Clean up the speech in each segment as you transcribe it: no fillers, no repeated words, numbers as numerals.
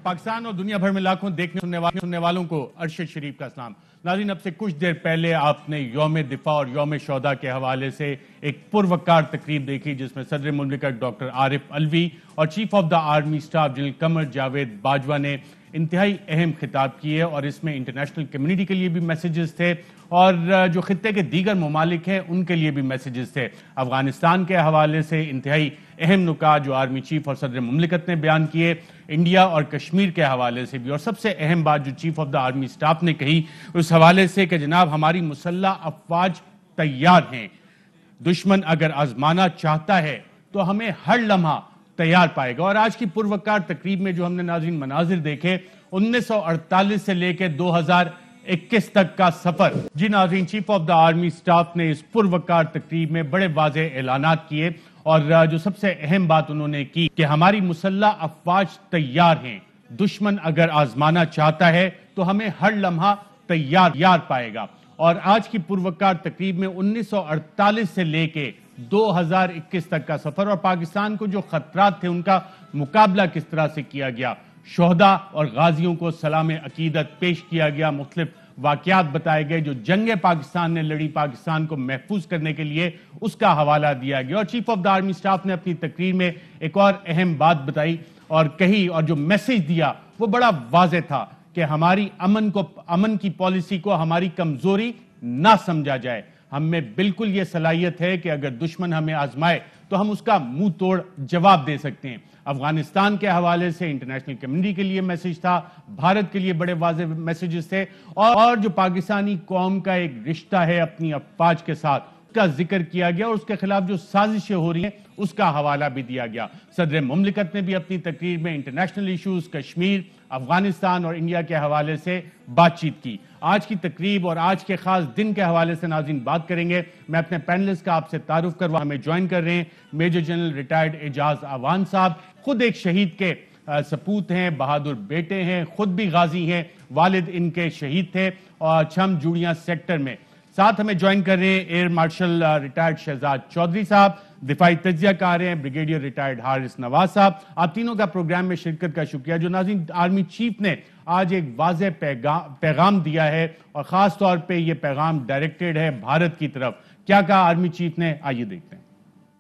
پاکستان اور دنیا بھر میں لاکھوں دیکھنے سننے والوں کو ارشد شریف کا سلام۔ ناظرین، اب سے کچھ دیر پہلے آپ نے یوم دفاع اور یوم شہداء کے حوالے سے ایک پروقار تقریب دیکھی جس میں صدر مملکت ڈاکٹر عارف علوی اور chief of the army staff general Qamar Javed Bajwa نے انتہائی اہم خطاب کیے اور اس میں انٹرنیشنل کمیونٹی کے لیے بھی میسیجز تھے اور جو خطے کے دیگر ممالک ہیں ان کے لیے بھی میسیجز تھے۔ افغانستان کے حوالے سے انتہائی اہم نکات جو آرمی چیف اور صدر مملکت نے بیان کیے، انڈیا اور کشمیر کے حوالے سے بھی، اور سب سے اہم بات جو chief of the army staff نے کہی اس حوالے سے کہ جناب ہماری مسلح افواج تیار ہیں، دشمن اگر آزمانا چاہتا ہے تو ہمیں ہر لمحہ تیار پائے گا۔ اور آج کی پروقار تقریب میں جو ہم نے ناظرین مناظر دیکھے 1948 سے لے کے 2021 تک کا سفر، جی ناظرین، chief of the army staff نے اس پروقار تقریب میں بڑے واضح اعلانات کیے اور جو سب سے اہم بات انہوں نے کی کہ ہماری مسلح افواج تیار ہیں، دشمن اگر آزمانا چاہتا ہے تو ہمیں ہر لمحہ تیار پائے گا۔ اور آج کی پروقار تقریب میں 1948 سے لے کے 2021 تک کا سفر اور پاکستان کو جو خطرات تھے ان کا مقابلہ کس طرح سے کیا گیا، شہداء اور غازیوں کو سلام عقیدت پیش کیا گیا، مختلف واقعات بتائے گئے جو جنگ پاکستان نے لڑی پاکستان کو محفوظ کرنے کے لیے، اس کا حوالہ دیا گیا۔ اور chief of the army staff نے اپنی تقریر میں ایک اور اہم بات بتائی اور کہی اور جو میسیج دیا وہ بڑا واضح تھا کہ ہماری امن کی پالیسی کو ہماری کمزوری نہ سمجھا جائے، ہم میں بالکل یہ صلاحیت ہے کہ اگر دشمن ہمیں آزمائے تو ہم اس کا منہ توڑ جواب دے سکتے ہیں۔ افغانستان کے حوالے سے انٹرنیشنل کمیونٹی کے لیے میسیج تھا، بھارت کے لیے بڑے واضح میسیجز تھے اور جو پاکستانی قوم کا ایک رشتہ ہے اپنی افواج کے ساتھ کا ذکر کیا گیا اور اس کے خلاف جو سازشیں ہو رہی ہیں اس کا حوالہ بھی دیا گیا۔ صدر مملکت نے بھی اپنی تقریر میں انٹرنیشنل ایشوز، کشمیر، افغانستان اور انڈیا کے حوالے سے بات چیت کی۔ آج کی تقریب اور آج کے خاص دن کے حوالے سے ناظرین بات کریں گے۔ میں اپنے پینلسٹ کا آپ سے تعارف کروا، ہمیں جوائن کر رہے ہیں میجر جنرل ریٹائرڈ اعجاز اعوان صاحب، خود ایک شہید کے سپوت ہیں، بہادر بیٹے ہیں، خود بھی غازی ہیں، والد ان کے شہید تھے اور چھم جوڑیاں سیکٹر میں۔ ساتھ ہمیں جوائن کر رہے ہیں air marshal retired Shahzad Chaudhry صاحب، دفاعی تجزیہ کار ہیں بریگیڈیئر ریٹائرڈ حارث نواز صاحب۔ آپ تینوں کا پروگرام میں شرکت کا شکریہ۔ جو ناظرین آرمی چیف نے آج ایک واضح پیغام دیا ہے اور خاص طور پہ یہ پیغام ڈائریکٹڈ ہے بھارت کی طرف، کیا کہا آرمی چیف نے، آئیے دیکھتے ہیں۔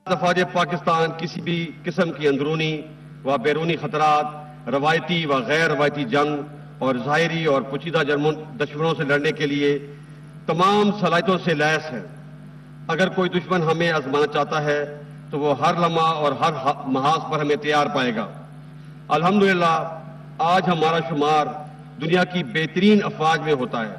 افواج پاکستان کسی بھی قسم کی اندرونی و بیرونی خطرات، روایتی و غیر روایتی جنگ اور ظاہری اور پوشیدہ دشمنوں سے لڑنے کے لیے تمام صلاحیتوں سے لیس ہے۔ اگر کوئی دشمن ہمیں آزمانا چاہتا ہے تو وہ ہر لمحہ اور ہر محاذ پر ہمیں تیار پائے گا۔ الحمدللہ آج ہمارا شمار دنیا کی بہترین افواج میں ہوتا ہے۔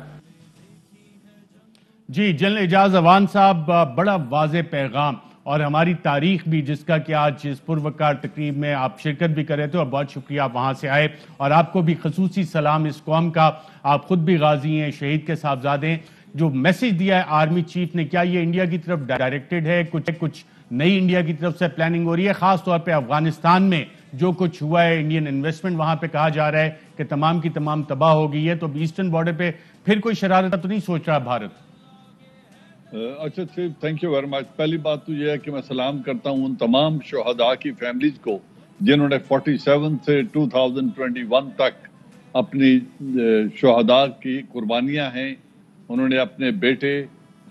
جی جنرل اعجاز اعوان صاحب، بڑا واضح پیغام اور ہماری تاریخ بھی جس کا کہ آج اس پروقار تقریب میں آپ شرکت بھی کر رہے تھے اور بہت شکریہ آپ وہاں سے آئے، اور آپ کو بھی خصوصی سلام اس قوم کا، آپ خود بھی غازی ہیں، شہید کے صاحبزادے ہیں۔ جو میسیج دیا ہے آرمی چیف نے، کیا یہ انڈیا کی طرف ڈائریکٹڈ ہے، کچھ نئی انڈیا کی طرف سے پلاننگ ہو رہی ہے، خاص طور پہ افغانستان میں جو کچھ ہوا ہے، انڈین انویسٹمنٹ وہاں پہ کہا جا رہا ہے کہ تمام کی تمام تباہ ہو گئی ہے، تو ایسٹرن بارڈر پہ پھر کوئی شرارت تو نہیں سوچ رہا بھارت؟ اچھا تھینک یو ویری مچ۔ پہلی بات تو یہ ہے کہ میں سلام کرتا ہوں ان تمام شہداء کی فیملیز کو جنہوں نے 47 سے 2021 تک اپنی شہداء کی قربانیاں ہیں، انہوں نے اپنے بیٹے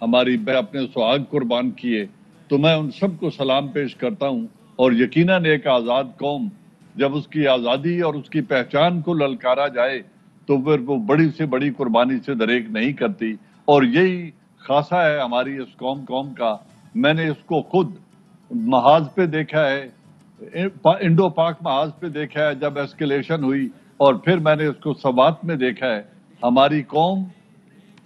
اپنے سہاگ قربان کیے، تو میں ان سب کو سلام پیش کرتا ہوں۔ اور یقیناً ایک آزاد قوم جب اس کی آزادی اور اس کی پہچان کو للکارا جائے تو پھر وہ بڑی سے بڑی قربانی سے دریغ نہیں کرتی، اور یہی خاصہ ہے ہماری اس قوم کا۔ میں نے اس کو خود محاذ پہ دیکھا ہے، انڈو پاک محاذ پہ دیکھا ہے جب ایسکیلیشن ہوئی، اور پھر میں نے اس کو سوات میں دیکھا ہے۔ ہماری قوم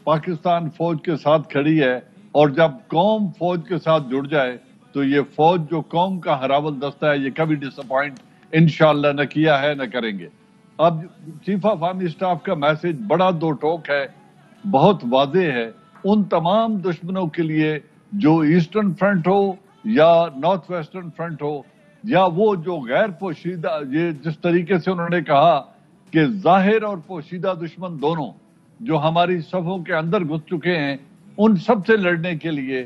پاکستان فوج کے ساتھ کھڑی ہے، اور جب قوم فوج کے ساتھ جڑ جائے تو یہ فوج جو قوم کا ہراول دستہ ہے یہ کبھی ڈس اپوائنٹ انشاءاللہ نہ کیا ہے نہ کریں گے۔ اب چیف آف آرمی سٹاف کا میسج بڑا دو ٹوک ہے، بہت واضح ہے ان تمام دشمنوں کے لیے جو ایسٹرن فرنٹ ہو یا نارتھ ویسٹرن فرنٹ ہو، یا وہ جو غیر پوشیدہ، یہ جس طریقے سے انہوں نے کہا کہ ظاہر اور پوشیدہ دشمن دونوں جو ہماری صفوں کے اندر گھس چکے ہیں، ان سب سے لڑنے کے لیے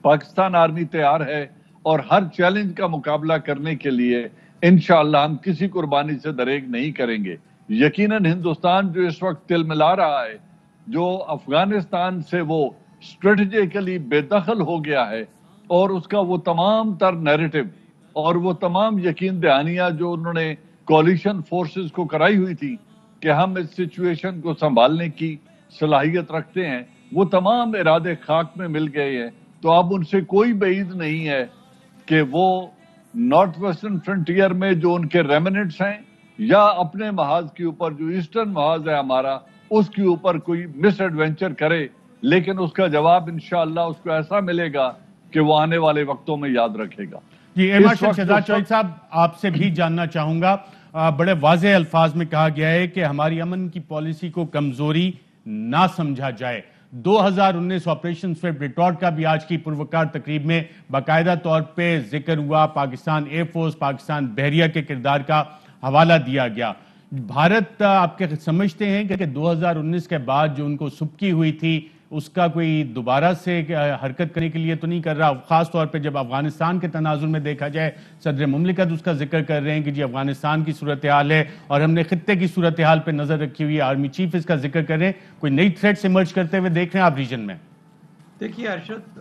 پاکستان آرمی تیار ہے، اور ہر چیلنج کا مقابلہ کرنے کے لیے انشاءاللہ ہم کسی قربانی سے دریغ نہیں کریں گے. یقیناً ہندوستان جو اس وقت تل ملا رہا ہے، جو افغانستان سے وہ اسٹریٹجیکلی بے دخل ہو گیا ہے، اور اس کا وہ تمام تر نیریٹو اور وہ تمام یقین دہانیاں جو انہوں نے کولیشن فورسز کو کرائی ہوئی تھی کہ ہم اس سچویشن کو سنبھالنے کی صلاحیت رکھتے ہیں، وہ تمام ارادے خاک میں مل گئے ہیں. تو اب ان سے کوئی بعید نہیں ہے کہ وہ نارتھ ویسٹرن فرنٹیئر میں جو ان کے ریمنٹس ہیں، یا اپنے محاذ کے اوپر جو ایسٹرن محاذ ہے ہمارا، اس کے اوپر کوئی مس ایڈونچر کرے، لیکن اس کا جواب انشاءاللہ اس کو ایسا ملے گا کہ وہ آنے والے وقتوں میں یاد رکھے گا. جی مارشل شہزاد چودھری صاحب، آپ سے بھی جاننا چاہوں گا، بڑے واضح الفاظ میں کہا گیا ہے کہ ہماری امن کی پالیسی کو کمزوری نہ سمجھا جائے. 2019 آپریشن سویفٹ ریٹارٹ کا بھی آج کی پروقار تقریب میں باقاعدہ طور پہ ذکر ہوا. پاکستان ایئر فورس، پاکستان بحریہ کے کردار کا حوالہ دیا گیا. بھارت آپ کے سمجھتے ہیں کہ 2019 کے بعد جو ان کو سبکی ہوئی تھی اس کا کوئی دوبارہ سے حرکت کرنے کے لیے تو نہیں کر رہا؟ خاص طور پہ جب افغانستان کے تناظر میں دیکھا جائے، صدر مملکت اس کا ذکر کر رہے ہیں کہ جی افغانستان کی صورتحال ہے اور ہم نے خطے کی صورتحال پہ نظر رکھی ہوئی ہے. آرمی چیف اس کا ذکر کر رہے ہیں. کوئی نئی تھریٹس ایمرج کرتے ہوئے دیکھ رہے ہیں آپ ریجن میں؟ دیکھیے ارشد،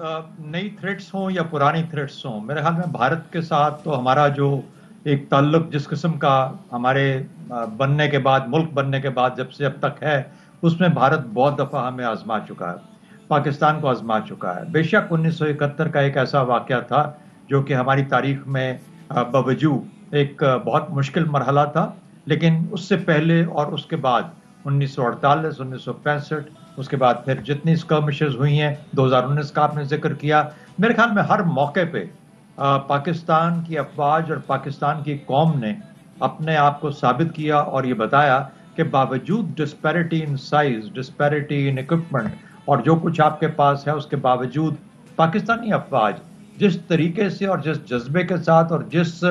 نئی تھریٹس ہوں یا پرانی تھریٹس ہوں، میرے خیال میں بھارت کے ساتھ تو ہمارا جو ایک تعلق جس قسم کا ہمارے بننے کے بعد، ملک بننے کے بعد جب سے اب تک ہے، اس میں بھارت بہت دفعہ ہمیں آزما چکا ہے، پاکستان کو آزما چکا ہے. بے شک 1971 کا ایک ایسا واقعہ تھا جو کہ ہماری تاریخ میں باوجود ایک بہت مشکل مرحلہ تھا، لیکن اس سے پہلے اور اس کے بعد 1948، 1965، اس کے بعد پھر جتنی اسکرمشز ہوئی ہیں، 2019 کا آپ نے ذکر کیا، میرے خیال میں ہر موقع پہ پاکستان کی افواج اور پاکستان کی قوم نے اپنے آپ کو ثابت کیا اور یہ بتایا کہ باوجود disparity in size, disparity in equipment اور جو کچھ آپ کے پاس ہے، اس کے باوجود پاکستانی افواج جس طریقے سے اور جس جذبے کے ساتھ اور جس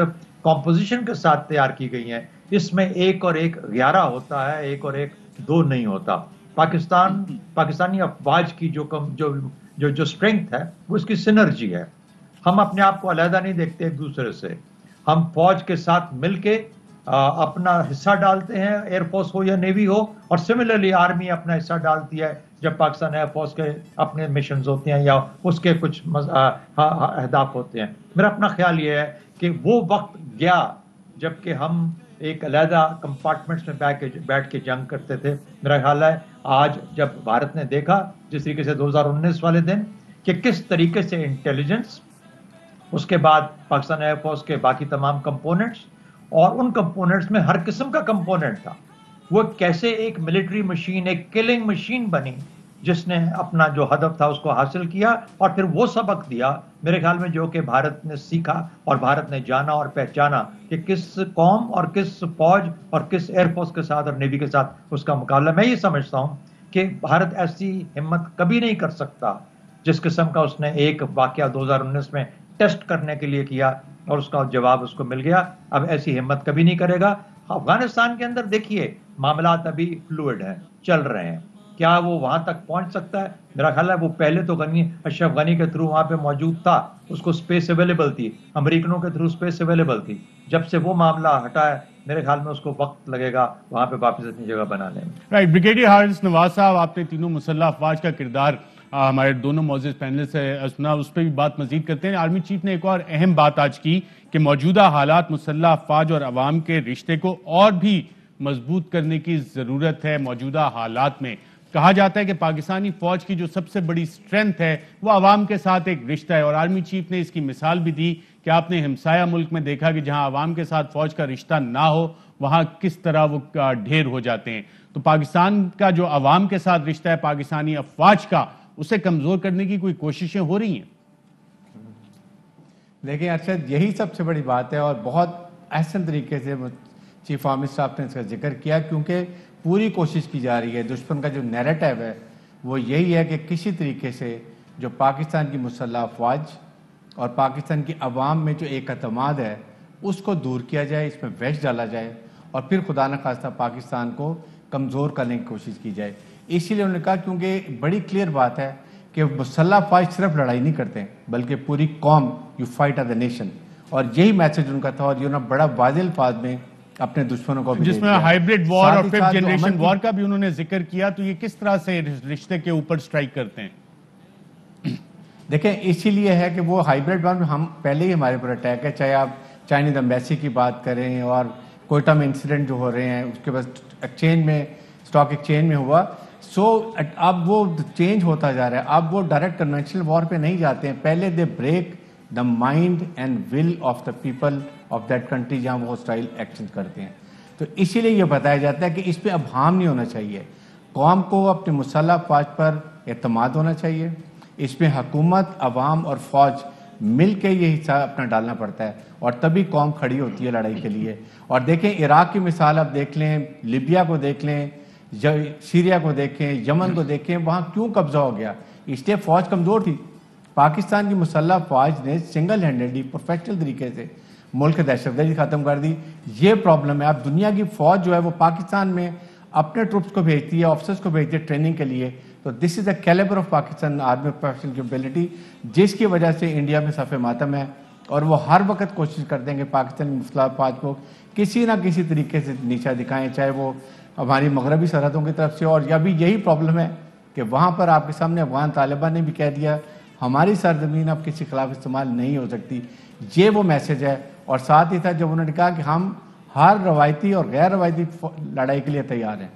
کمپوزیشن کے ساتھ تیار کی گئی ہیں، اس میں ایک اور ایک 11 ہوتا ہے، ایک اور ایک 2 نہیں ہوتا. پاکستانی افواج کی جو اسٹرینتھ ہے وہ اس کی سینرجی ہے. ہم اپنے آپ کو علیحدہ نہیں دیکھتے ایک دوسرے سے، ہم فوج کے ساتھ مل کے اپنا حصہ ڈالتے ہیں، ایئر فورس ہو یا نیوی ہو، اور سملرلی آرمی اپنا حصہ ڈالتی ہے جب پاکستان ایئر فورس کے اپنے مشنز ہوتے ہیں یا اس کے کچھ اہداف ہوتے ہیں. میرا اپنا خیال یہ ہے کہ وہ وقت گیا جب کہ ہم ایک علیحدہ کمپارٹمنٹس میں بیٹھ کے جنگ کرتے تھے. میرا خیال ہے آج جب بھارت نے دیکھا جس طریقے سے 2019 والے دن کہ کس طریقے سے انٹیلیجنس، اس کے بعد پاکستان ایئر فورس کے باقی تمام کمپوننٹس، اور ان کمپوننٹس میں ہر قسم کا کمپوننٹ تھا، وہ کیسے ایک ملٹری مشین، ایک کلنگ مشین بنی جس نے اپنا جو ہدف تھا اس کو حاصل کیا اور پھر وہ سبق دیا میرے خیال میں جو کہ بھارت نے سیکھا اور بھارت نے جانا اور پہچانا کہ کس قوم اور کس فوج اور کس ایئر فورس کے ساتھ اور نیوی کے ساتھ اس کا مقابلہ. میں یہ سمجھتا ہوں کہ بھارت ایسی ہمت کبھی نہیں کر سکتا جس قسم کا اس نے ایک واقعہ 2019 میں ٹیسٹ کرنے کے لیے کیا اور اس کا جواب اس کو مل گیا. اب ایسی ہمت کبھی نہیں کرے گا. افغانستان کے اندر دیکھیے معاملات ابھی فلوئڈ ہیں، چل رہے ہیں. کیا وہ وہاں تک پہنچ سکتا ہے؟ میرا خیال ہے وہ پہلے تو اشرف غنی کے تھرو وہاں پہ موجود تھا، اس کو سپیس اویلیبل تھی، امریکنوں کے تھرو سپیس اویلیبل تھی. جب سے وہ معاملہ ہٹا ہے میرے خیال میں اس کو وقت لگے گا وہاں پہ واپس اپنی جگہ بنانے میں. رائٹ، بریگیڈیئر حارث نواز صاحب، آپ نے تینوں مسلح افواج کا کردار ہمارے دونوں معزز پینل سے سنا، اس پہ بھی بات مزید کرتے ہیں. آرمی چیف نے ایک اور اہم بات آج کی کہ موجودہ حالات مسلح افواج اور عوام کے رشتے کو اور بھی مضبوط کرنے کی ضرورت ہے. موجودہ حالات میں کہا جاتا ہے کہ پاکستانی فوج کی جو سب سے بڑی سٹرینتھ ہے وہ عوام کے ساتھ ایک رشتہ ہے، اور آرمی چیف نے اس کی مثال بھی دی کہ آپ نے ہمسایہ ملک میں دیکھا کہ جہاں عوام کے ساتھ فوج کا رشتہ نہ ہو وہاں کس طرح وہ ڈھیر ہو جاتے ہیں. تو پاکستان کا جو عوام کے ساتھ رشتہ ہے پاکستانی افواج کا، اسے کمزور کرنے کی کوئی کوششیں ہو رہی ہیں؟ دیکھیں ارشد، یہی سب سے بڑی بات ہے اور بہت احسن طریقے سے چیف آرمی صاحب نے اس کا ذکر کیا، کیونکہ پوری کوشش کی جا رہی ہے. دشمن کا جو نیریٹو ہے وہ یہی ہے کہ کسی طریقے سے جو پاکستان کی مسلح افواج اور پاکستان کی عوام میں جو ایک اعتماد ہے اس کو دور کیا جائے، اس میں ویش ڈالا جائے اور پھر خدا نخواستہ پاکستان کو کمزور کرنے کی کوشش کی جائے. اسی لیے انہوں نے کہا کیونکہ بڑی کلیئر بات ہے کہ مسلح افواج صرف لڑائی نہیں کرتے بلکہ پوری قوم، you fight as a nation, اور یہی میسج ان کا تھا، اور یہ انہوں نے بڑا واضح الفاظ میں اپنے دشمنوں کو جس میں ہائیبرڈ وار اور 5th جنریشن وار کا بھی انہوں نے ذکر کیا، تو یہ کس طرح سے رشتے کے اوپر سٹرائک کرتے ہیں؟ دیکھیں اسی لیے ہے کہ وہ ہائیبرڈ وار میں ہم پہلے ہی ہمارے پر اٹیک ہے، چاہے آپ چائنیز ایمبیسی کی بات کریں اور کوئٹہ میں انسیڈنٹ جو ہو رہے ہیں، اس کے بعد ایکسچینج میں اسٹاک ایکسچینج میں ہوا، سو اب وہ چینج ہوتا جا رہا ہے، اب وہ ڈائریکٹ کنونشنل وار پہ نہیں جاتے ہیں، پہلے they break the mind and will of the people of that country جہاں وہ ہاسٹائل ایکشن کرتے ہیں. تو اسی لیے یہ بتایا جاتا ہے کہ اس پہ ابہام نہیں ہونا چاہیے، قوم کو اپنی مسلح افواج پر اعتماد ہونا چاہیے، اس میں حکومت، عوام اور فوج مل کے یہ حصہ اپنا ڈالنا پڑتا ہے، اور تبھی قوم کھڑی ہوتی ہے لڑائی کے لیے. اور دیکھیں عراق کی مثال آپ دیکھ لیں، لیبیا کو دیکھ لیں، سیریا کو دیکھیں، یمن کو دیکھیں، وہاں کیوں قبضہ ہو گیا؟ اس لیے فوج کمزور تھی. پاکستان کی مسلح فوج نے سنگل ہینڈیڈلی پروفیشنل طریقے سے ملک دہشت گردی ختم کر دی. یہ پرابلم ہے. اب دنیا کی فوج جو ہے وہ پاکستان میں اپنے ٹروپس کو بھیجتی ہے، آفیسرز کو بھیجتی ہے ٹریننگ کے لیے. تو this is a calibre of Pakistan army professional capability, جس کی وجہ سے انڈیا میں صف ماتم ہے، اور وہ ہر وقت کوشش کرتے ہیں کہ پاکستان کی مسلح افواج کو کسی نہ کسی طریقے سے نیچا دکھائیں، چاہے وہ ہماری مغربی سرحدوں کی طرف سے. اور یہ بھی یہی پرابلم ہے کہ وہاں پر آپ کے سامنے افغان طالبان نے بھی کہہ دیا ہماری سرزمین اب کسی خلاف استعمال نہیں ہو سکتی. یہ وہ میسج ہے. اور ساتھ ہی تھا جب انہوں نے کہا کہ ہم ہر روایتی اور غیر روایتی لڑائی کے لیے تیار ہیں،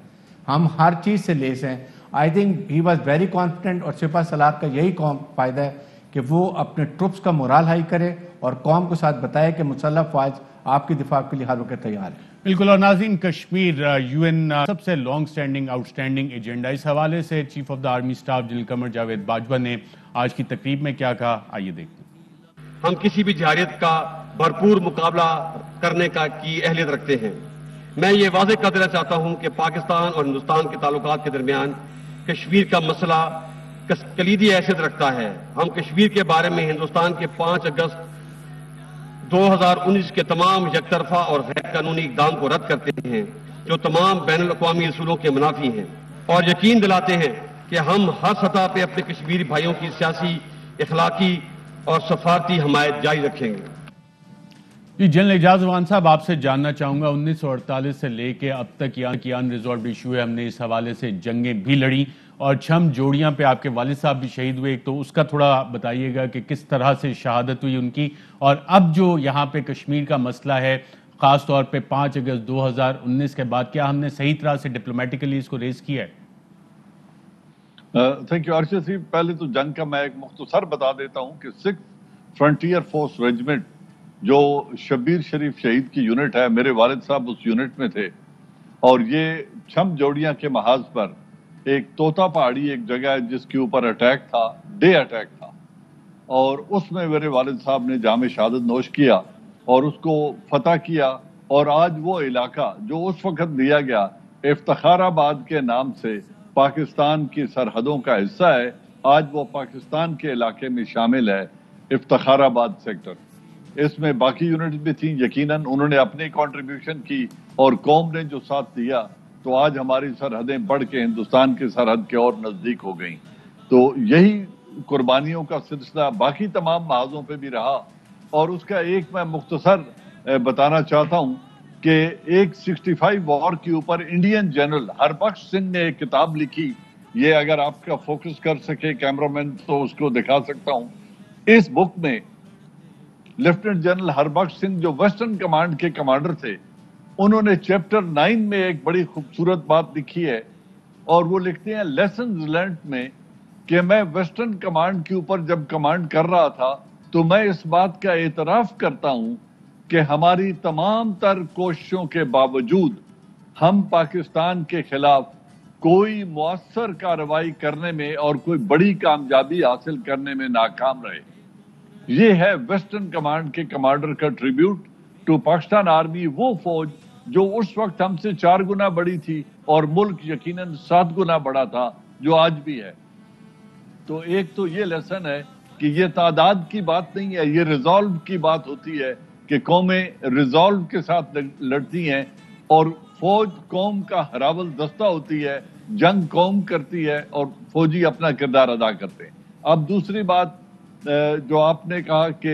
ہم ہر چیز سے لیس ہیں. I think he was very confident, اور سپاہ سالار کا یہی فائدہ ہے کہ وہ اپنے ٹروپس کا مورال ہائی کرے اور قوم کو ساتھ بتائے کہ مسلح فوج آپ کی دفاع کے لیے ہر وقت تیار ہے. بالکل. اور ناظرین، کشمیر یو این سب سے long standing outstanding agenda, اس حوالے سے chief of the army staff general Qamar Javed Bajwa نے آج کی تقریب میں کیا کہا، آئیے دیکھتے ہیں. ہم کسی بھی جارحیت کا بھرپور مقابلہ کرنے کی اہلیت رکھتے ہیں. میں یہ واضح کر دینا چاہتا ہوں کہ پاکستان اور ہندوستان کے تعلقات کے درمیان کشمیر کا مسئلہ کلیدی حیثیت رکھتا ہے. ہم کشمیر کے بارے میں ہندوستان کے 5 اگست 2019 کے تمام یک طرفہ اور غیر قانونی اقدام کو رد کرتے ہیں جو تمام بین الاقوامی اصولوں کے منافی ہیں، اور یقین دلاتے ہیں کہ ہم ہر سطح پہ اپنے کشمیری بھائیوں کی سیاسی، اخلاقی اور سفارتی حمایت جاری رکھیں گے. جی جنرل اعجاز امان صاحب، آپ سے جاننا چاہوں گا 1948 سے لے کے اب تک یہ ان ریزولوڈ ایشو ہے، ہم نے اس حوالے سے جنگیں بھی لڑی اور چھم جوڑیاں پہ آپ کے والد صاحب بھی شہید ہوئے، تو اس کا تھوڑا بتائیے گا کہ کس طرح سے شہادت ہوئی ان کی، اور اب جو یہاں پہ کشمیر کا مسئلہ ہے خاص طور پہ 5 اگست 2019 کے بعد، کیا ہم نے صحیح طرح سے ڈپلومیٹیکلی اس کو ریز کیا ہے؟ تھینک یو ارشد صاحب. پہلے تو جنگ کا میں ایک مختصر بتا دیتا ہوں کہ 6 فرنٹیئر فورس ریجمنٹ جو شبیر شریف شہید کی یونٹ ہے، میرے والد صاحب اس یونٹ میں تھے، اور یہ چھم جوڑیاں کے محاذ پر ایک توتا پہاڑی ایک جگہ ہے جس کے اوپر اٹیک تھا، ڈے اٹیک تھا، اور اس میں میرے والد صاحب نے جام شہادت نوش کیا اور اس کو فتح کیا. اور آج وہ علاقہ جو اس وقت دیا گیا افتخار آباد کے نام سے پاکستان کی سرحدوں کا حصہ ہے، آج وہ پاکستان کے علاقے میں شامل ہے، افتخار آباد سیکٹر. اس میں باقی یونٹس بھی تھیں، یقیناً انہوں نے اپنی کنٹریبیوشن کی اور قوم نے جو ساتھ دیا، تو آج ہماری سرحدیں بڑھ کے ہندوستان کی سرحد کے اور نزدیک ہو گئیں. تو یہی قربانیوں کا سلسلہ باقی تمام محاذوں پہ بھی رہا. اور اس کا ایک میں مختصر بتانا چاہتا ہوں کہ ایک 65 وار کے اوپر انڈین جنرل ہربخش سنگھ نے ایک کتاب لکھی، یہ اگر آپ کا فوکس کر سکے کیمرامین تو اس کو دکھا سکتا ہوں. اس بک میں لیفٹنٹ جنرل ہربخش سنگھ جو ویسٹرن کمانڈ کے کمانڈر تھے، انہوں نے چیپٹر 9 میں ایک بڑی خوبصورت بات لکھی ہے، اور وہ لکھتے ہیں لیسنز لرنڈ میں کہ میں ویسٹرن کمانڈ کے اوپر جب کمانڈ کر رہا تھا تو میں اس بات کا اعتراف کرتا ہوں کہ ہماری تمام تر کوششوں کے باوجود ہم پاکستان کے خلاف کوئی مؤثر کارروائی کرنے میں اور کوئی بڑی کامیابی حاصل کرنے میں ناکام رہے. یہ ہے ویسٹرن کمانڈ کے کمانڈر کا ٹریبیوٹ ٹو پاکستان آرمی، وہ فوج جو اس وقت ہم سے 4 گنا بڑی تھی اور ملک یقیناً 7 گنا بڑا تھا جو آج بھی ہے. تو ایک تو یہ لیسن ہے کہ یہ تعداد کی بات نہیں ہے، یہ ریزالو کی بات ہوتی ہے کہ قومیں ریزالو کے ساتھ لڑتی ہیں، اور فوج قوم کا ہراول دستہ ہوتی ہے، جنگ قوم کرتی ہے اور فوجی اپنا کردار ادا کرتے ہیں. اب دوسری بات جو آپ نے کہا کہ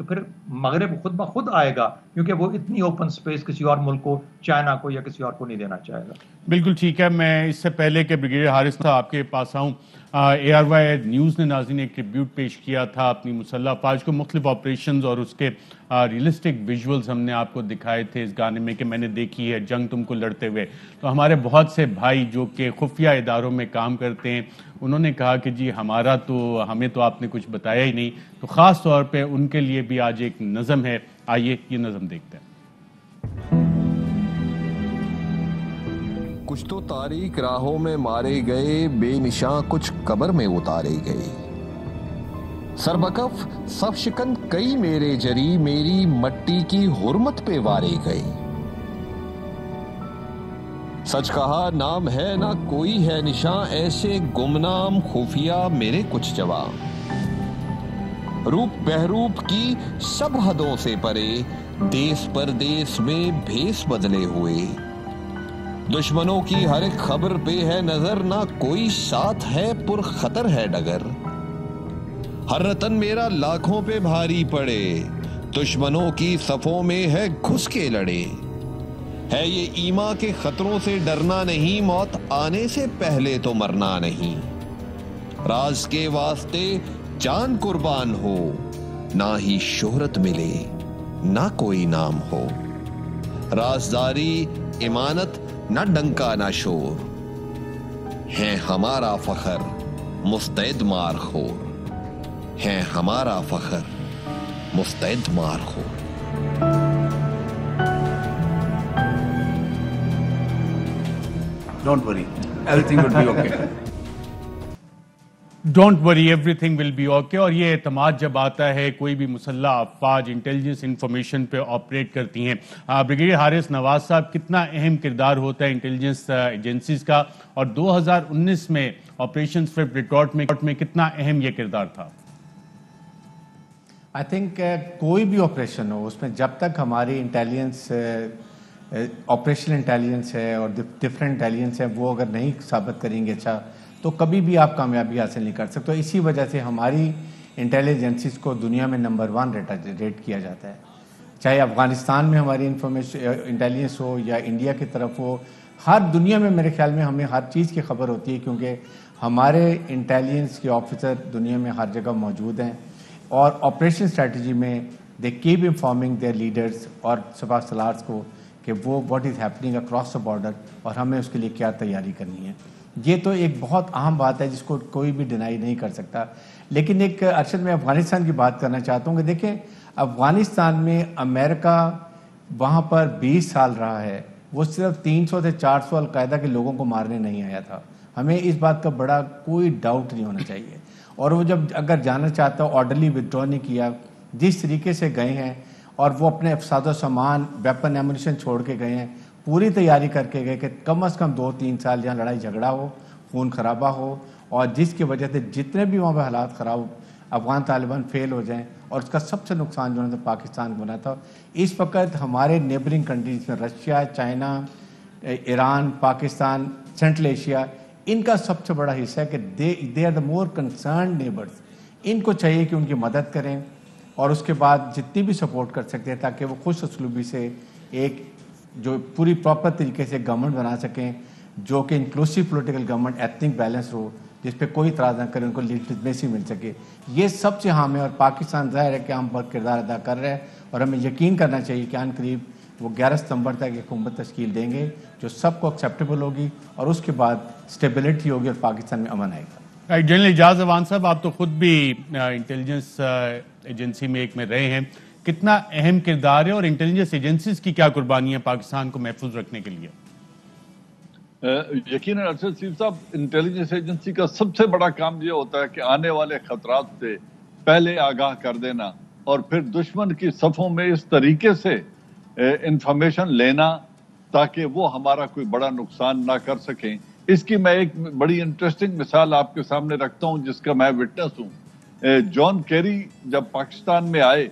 تو پھر مغرب خود بخود آئے گا، کیونکہ وہ اتنی اوپن سپیس کسی اور ملک کو، چائنا کو یا کسی اور کو نہیں دینا چاہے گا۔ بالکل ٹھیک ہے۔ میں اس سے پہلے کہ بریگیڈیئر حارث صاحب آپ کے پاس آؤں، ARY نیوز نے ناظرین ایک ٹریبیوٹ پیش کیا تھا اپنی مسلح افواج کو، مختلف آپریشنز اور اس کے ریئلسٹک ویژولز ہم نے آپ کو دکھائے تھے اس گانے میں کہ میں نے دیکھی ہے جنگ تم کو لڑتے ہوئے۔ تو ہمارے بہت سے بھائی جو کہ خفیہ اداروں میں کام کرتے ہیں انہوں نے کہا کہ جی ہمیں تو آپ نے کچھ بتایا ہی نہیں، تو خاص طور پہ ان کے لیے بھی آج ایک نظم ہے، آئیے یہ نظم دیکھتے ہیں۔ کچھ تو تاریک راہوں میں مارے گئے، بے نشاں کچھ قبر میں اتارے گئے، سربکف صف شکن کئی میرے جری، میری مٹی کی حرمت پہ وارے گئے۔ سچ کہا نام ہے نہ کوئی ہے نشاں، ایسے گمنام خفیہ میرے کچھ جوان، روپ بہروپ کی سب حدوں سے پرے، دیس پردیس میں بھیس بدلے ہوئے، دشمنوں کی ہر ایک خبر پہ ہے نظر، نہ کوئی ساتھ ہے پر خطر ہے ڈگر، ہر رتن میرا لاکھوں پہ بھاری پڑے، دشمنوں کی صفوں میں ہے گھس کے لڑے، ہے یہ ایمان کے خطروں سے ڈرنا نہیں، موت آنے سے پہلے تو مرنا نہیں، راز کے واسطے جان قربان ہو، نہ ہی شہرت ملے نہ کوئی نام ہو، رازداری امانت نہ ڈنکا نہ شور، ہے ہمارا فخر مستعد مار خور، ہے ہمارا فخر مستعد مار خور۔ Don't worry, everything will be okay. Don't worry everything will be okay. اور یہ اعتماد جب آتا ہے کوئی بھی مسلح افواج انٹیلیجنس انفارمیشن پہ آپریٹ کرتی ہیں، بریگیڈیئر حارث نواز صاحب کتنا اہم کردار ہوتا ہے انٹیلیجنس ایجنسیز کا، اور 2019 میں آپریشن سوئفٹ ریٹارٹ میں کتنا اہم یہ کردار تھا؟ آئی تھنک کوئی بھی آپریشن ہو اس میں جب تک ہماری انٹیلیجنس آپریشنل انٹیلیجنس ہے اور ڈفرینٹ انٹیلیجنس ہے وہ اگر نہیں ثابت کریں گے اچھا تو کبھی بھی آپ کامیابی حاصل نہیں کر سکتے۔ تو اسی وجہ سے ہماری انٹیلیجنسیز کو دنیا میں نمبر 1 ریٹ کیا جاتا ہے، چاہے افغانستان میں ہماری انٹیلیجنس ہو یا انڈیا کی طرف ہو، ہر دنیا میں میرے خیال میں ہمیں ہر چیز کی خبر ہوتی ہے، کیونکہ ہمارے انٹیلیجنس کے آفیسر دنیا میں ہر جگہ موجود ہیں، اور آپریشن اسٹریٹجی میں they keep informing their leaders اور سپاہ سالارز کو کہ وہ what is happening across the border اور ہمیں اس کے لیے کیا تیاری کرنی ہے۔ یہ تو ایک بہت اہم بات ہے جس کو کوئی بھی ڈینائی نہیں کر سکتا۔ لیکن ایک ارشد میں افغانستان کی بات کرنا چاہتا ہوں کہ دیکھیں افغانستان میں امریکہ وہاں پر 20 سال رہا ہے، وہ صرف 300 سے 400 القاعدہ کے لوگوں کو مارنے نہیں آیا تھا، ہمیں اس بات کا بڑا کوئی ڈاؤٹ نہیں ہونا چاہیے۔ اور وہ جب اگر جانا چاہتا ہو آرڈرلی ودرا نہیں کیا، جس طریقے سے گئے ہیں اور وہ اپنے افساد و سامان ویپن ایمونیشن چھوڑ کے گئے ہیں، پوری تیاری کر کے گئے کہ کم از کم 2-3 سال جہاں لڑائی جھگڑا ہو، خون خرابہ ہو، اور جس کی وجہ سے جتنے بھی وہاں پہ حالات خراب افغان طالبان فیل ہو جائیں، اور اس کا سب سے نقصان جو ہے پاکستان کو بنا تھا۔ اس وقت ہمارے نیبرنگ کنٹریز میں Russia, China, Iran, Pakistan, Central Asia, ان کا سب سے بڑا حصہ ہے کہ they are the more concerned neighbours. ان کو چاہیے کہ ان کی مدد کریں اور اس کے بعد جتنی بھی سپورٹ کر سکتے ہیں تاکہ وہ خوش اسلوبی سے ایک جو پوری پراپر طریقے سے گورنمنٹ بنا سکیں، جو کہ inclusive political government, ethnic balance ہو، جس پہ کوئی اعتراض نہ کرے، ان کو لیجٹمیسی مل سکے۔ یہ سب سے ہم ہے، اور پاکستان ظاہر ہے کہ ہم پر کردار ادا کر رہے ہیں، اور ہمیں یقین کرنا چاہیے کہ عن قریب وہ 11 ستمبر تک ایک حکومت تشکیل دیں گے جو سب کو ایکسیپٹیبل ہوگی، اور اس کے بعد اسٹیبلٹی ہوگی اور پاکستان میں امن آئے گا۔ جنرل اعجاز اعوان صاحب، آپ تو خود بھی انٹیلیجنس ایجنسی میں ایک میں رہے ہیں، کتنا اہم کردار ہے اور انٹیلیجنس ایجنسیز کی کیا قربانیاں پاکستان کو محفوظ رکھنے کے لیے؟ یقیناً ارشد شریف صاحب، انٹیلیجنس ایجنسی کا سب سے بڑا کام یہ ہوتا ہے کہ آنے والے خطرات سے پہلے آگاہ کر دینا، اور پھر دشمن کی صفوں میں اس طریقے سے انفارمیشن لینا تاکہ وہ ہمارا کوئی بڑا نقصان نہ کر سکیں۔ اس کی میں ایک بڑی انٹرسٹنگ مثال آپ کے سامنے رکھتا ہوں جس کا میں وٹنس ہوں۔ جان کیری جب پاکستان میں آئے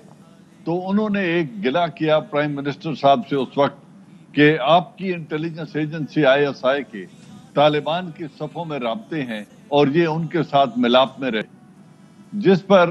تو انہوں نے ایک گلہ کیا پرائم منسٹر صاحب سے اس وقت کہ آپ کی انٹیلیجنس ایجنسی ISI کے طالبان کی صفوں میں رابطے ہیں اور یہ ان کے ساتھ ملاپ میں رہے، جس پر